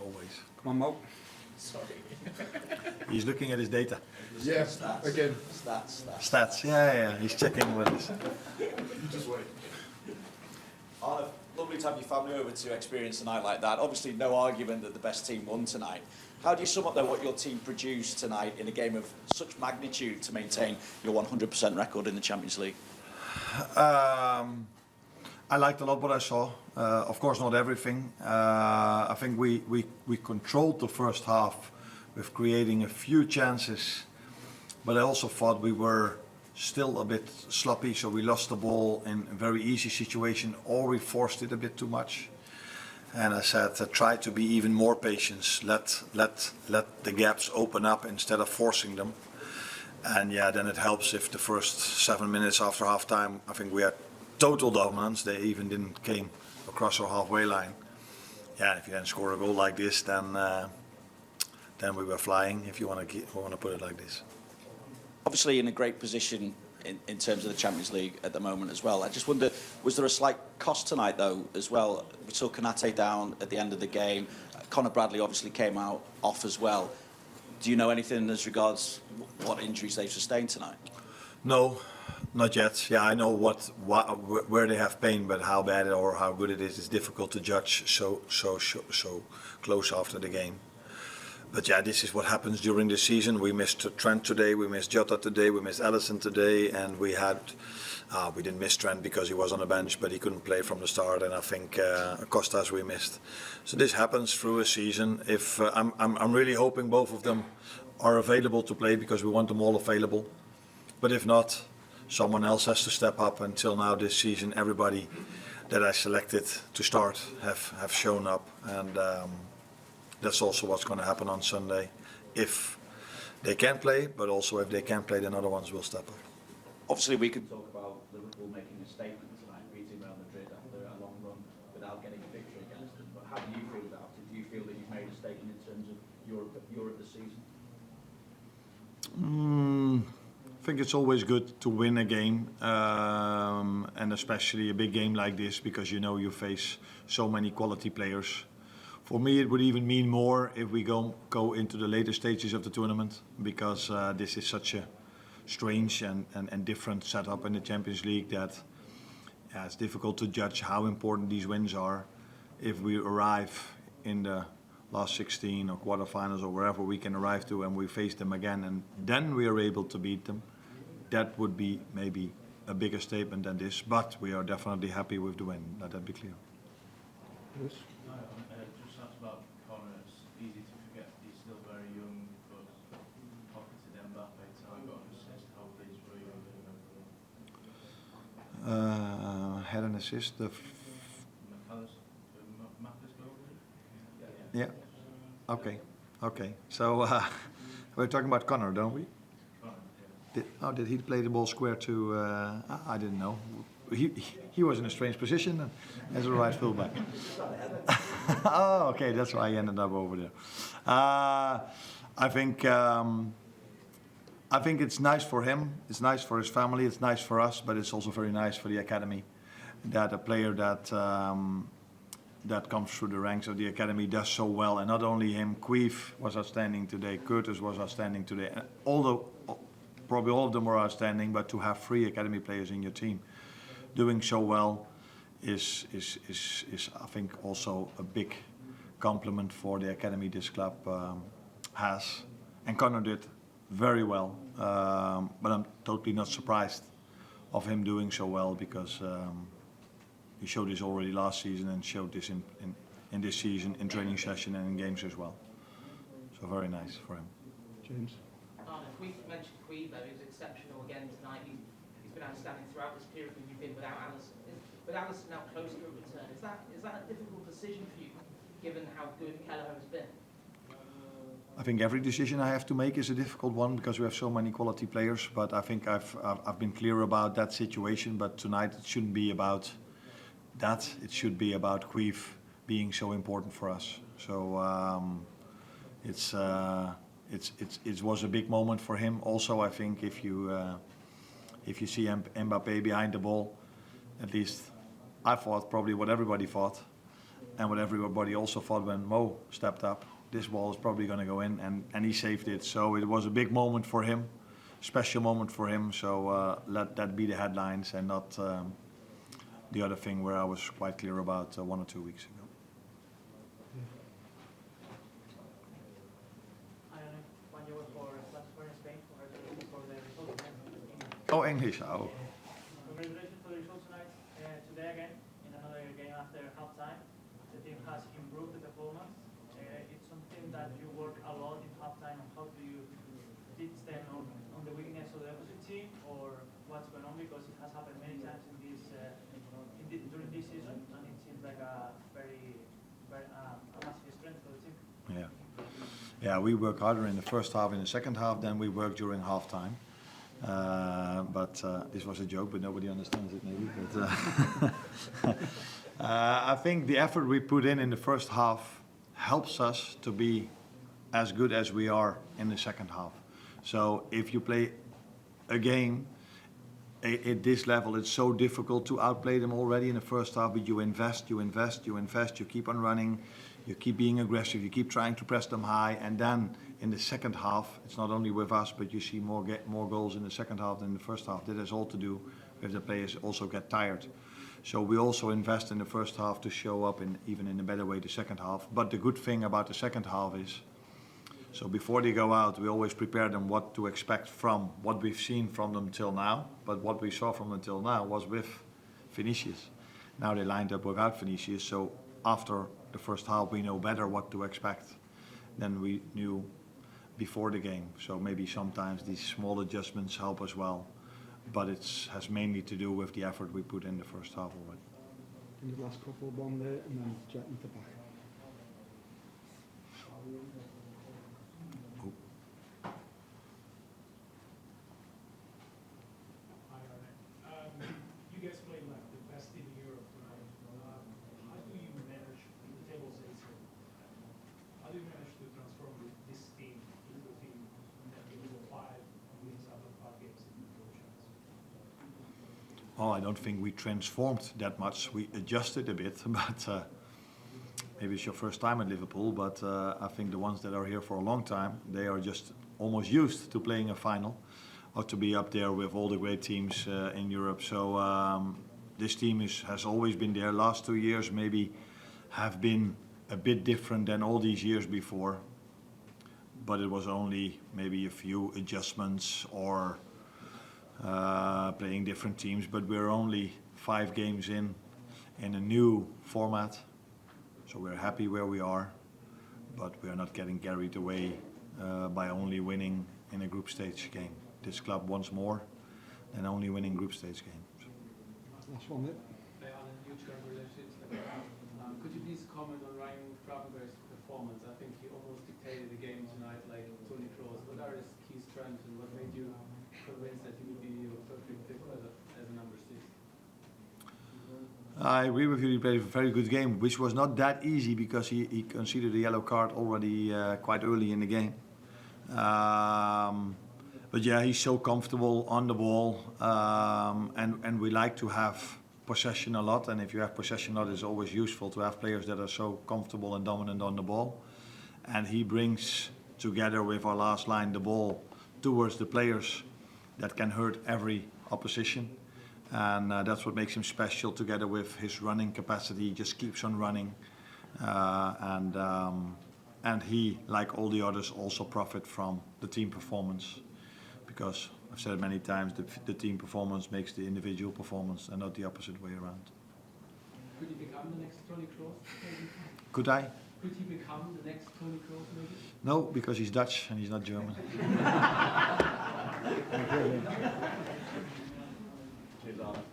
always. Come on, Mo. Sorry. He's looking at his data. Yeah, Stats. again. Stats, yeah, he's checking with us. You just wait. Arne, lovely to have your family over to experience a night like that. Obviously, no argument that the best team won tonight. How do you sum up, though, what your team produced tonight in a game of such magnitude to maintain your 100% record in the Champions League? I liked a lot what I saw. Of course, not everything. I think we controlled the first half with creating a few chances, but I also thought we were still a bit sloppy, so we lost the ball in a very easy situation, or we forced it a bit too much. And I said, try to be even more patient. Let the gaps open up instead of forcing them. And yeah, then it helps if the first 7 minutes after half time, I think we had total dominance. They even didn't came across our halfway line. Yeah, if you then score a goal like this, then we were flying. If you want to put it like this. Obviously, in a great position in terms of the Champions League at the moment as well. I just wonder, was there a slight cost tonight though as well? We saw Konate down at the end of the game. Conor Bradley obviously came out off as well. Do you know anything as regards what injuries they've sustained tonight? No, not yet. Yeah, I know where they have pain, but how bad or how good it is difficult to judge so close after the game. But yeah, this is what happens during the season. We missed Trent today, we missed Jota today, we missed Allister today, and we didn't miss Trent because he was on the bench, but he couldn't play from the start. And I think Costas we missed. So this happens through a season. If I'm really hoping both of them are available to play because we want them all available. But if not, someone else has to step up. Until now this season, everybody that I selected to start have shown up, and that's also what's going to happen on Sunday. If they can play, but also if they can't play, then other ones will step up. Obviously, we can talk about Liverpool making a statement tonight, beating Real Madrid after a long run without getting a victory against them. But how do you feel about it? Do you feel that you've made a statement in terms of Europe this season? I think it's always good to win a game, and especially a big game like this, because you know you face so many quality players. For me, it would even mean more if we go into the later stages of the tournament, because this is such a strange and different setup in the Champions League that it's difficult to judge how important these wins are. If we arrive in the last 16 or quarterfinals or wherever we can arrive to, and we face them again, and then we are able to beat them, that would be maybe a bigger statement than this. But we are definitely happy with the win. Let that be clear. Yes. Just asked about Conor. It's easy to forget he's still very young, but pocketed Mbappe time, got an assist. How pleased were you? Had an assist. Yeah. Okay. So we're talking about Conor, don't we? Did he play the ball square to? I didn't know. He was in a strange position as a right fullback. Oh, okay, that's why he ended up over there. I think it's nice for him. It's nice for his family. It's nice for us, but it's also very nice for the academy that a player that comes through the ranks of the academy does so well. And not only him, Queef was outstanding today. Curtis was outstanding today. Although probably all of them were outstanding, but to have 3 academy players in your team doing so well is I think also a big compliment for the academy this club has. And Conor did very well, but I'm totally not surprised of him doing so well, because he showed this already last season and showed this in this season in training session and in games as well. So very nice for him. James. We've mentioned Queebo, who's exceptional again tonight. He's been outstanding throughout this period when you've been without Allister. With Allister now close to a return, is that a difficult decision for you, given how good Kelleher has been? I think every decision I have to make is a difficult one, because we have so many quality players. But I think I've been clear about that situation. But tonight it shouldn't be about that. It should be about Queef being so important for us. So it was a big moment for him. Also, I think if you see Mbappe behind the ball, at least I thought probably what everybody thought, and what everybody also thought when Mo stepped up, this ball is probably going to go in, and he saved it. So it was a big moment for him, special moment for him. So let that be the headlines and not the other thing where I was quite clear about 1 or 2 weeks ago. Oh, English. Oh. Congratulations for the result tonight. Today again, in another game after halftime, the team has improved the performance. It's something that you work a lot in halftime. And how do you teach them on the weakness of the opposite team, or what's going on? Because it has happened many times in this during this season, and it seems like a massive strength for the team. Yeah. Yeah, we work harder in the first half. In the second half, than we work during halftime. But this was a joke, but nobody understands it maybe. But I think the effort we put in the first half helps us to be as good as we are in the second half. So if you play a game at this level, it's so difficult to outplay them already in the first half, but you invest, you keep on running, you keep being aggressive, you keep trying to press them high, and then in the second half, it's not only with us, but you see more goals in the second half than in the first half. That has all to do with the players also get tired. So we also invest in the first half to show up even in a better way the second half. But the good thing about the second half is, so before they go out, we always prepare them what to expect from what we've seen from them till now. But what we saw from them till now was with Vinicius. Now they lined up without Vinicius, so after the first half we know better what to expect than we knew before the game. So maybe sometimes these small adjustments help as well, but it has mainly to do with the effort we put in the first half already. In the last couple of one there, and then Jet into back. Hi, Arne. You guys played like the best team in Europe tonight. How do you manage, the table says here, how do you manage to transform this team into a team that can go 5 wins out of 5 games in the Euro Champions League? Oh, I don't think we transformed that much. We adjusted a bit, but maybe it's your first time at Liverpool, but I think the ones that are here for a long time, they are just almost used to playing a final or to be up there with all the great teams in Europe. So this team has always been there. Last 2 years maybe have been a bit different than all these years before, but it was only maybe a few adjustments or playing different teams, but we're only 5 games in a new format. So we're happy where we are, but we are not getting carried away by only winning in a group stage game. This club wants more than only winning group stage games. Last one there. Hey, Arne, huge congratulations. Could you please comment on Ryan Gravenberch's performance? I think he almost dictated the game tonight like Toni Kroos. What are his key strengths and what made you convinced that he would be your perfect fit as a number 6? I agree with you, he played a very good game, which was not that easy because he conceded a yellow card already quite early in the game. But yeah, he's so comfortable on the ball, and we like to have possession a lot, and if you have possession a lot, it's always useful to have players that are so comfortable and dominant on the ball. And he brings together with our last line the ball towards the players that can hurt every opposition. And that's what makes him special, together with his running capacity. He just keeps on running, and he, like all the others, also profit from the team performance, because I've said it many times, the team performance makes the individual performance and not the opposite way around. Could he become the next Toni Kroos? Could I? Could he become the next Toni Kroos maybe? No, because he's Dutch and he's not German. Cheers, Arne.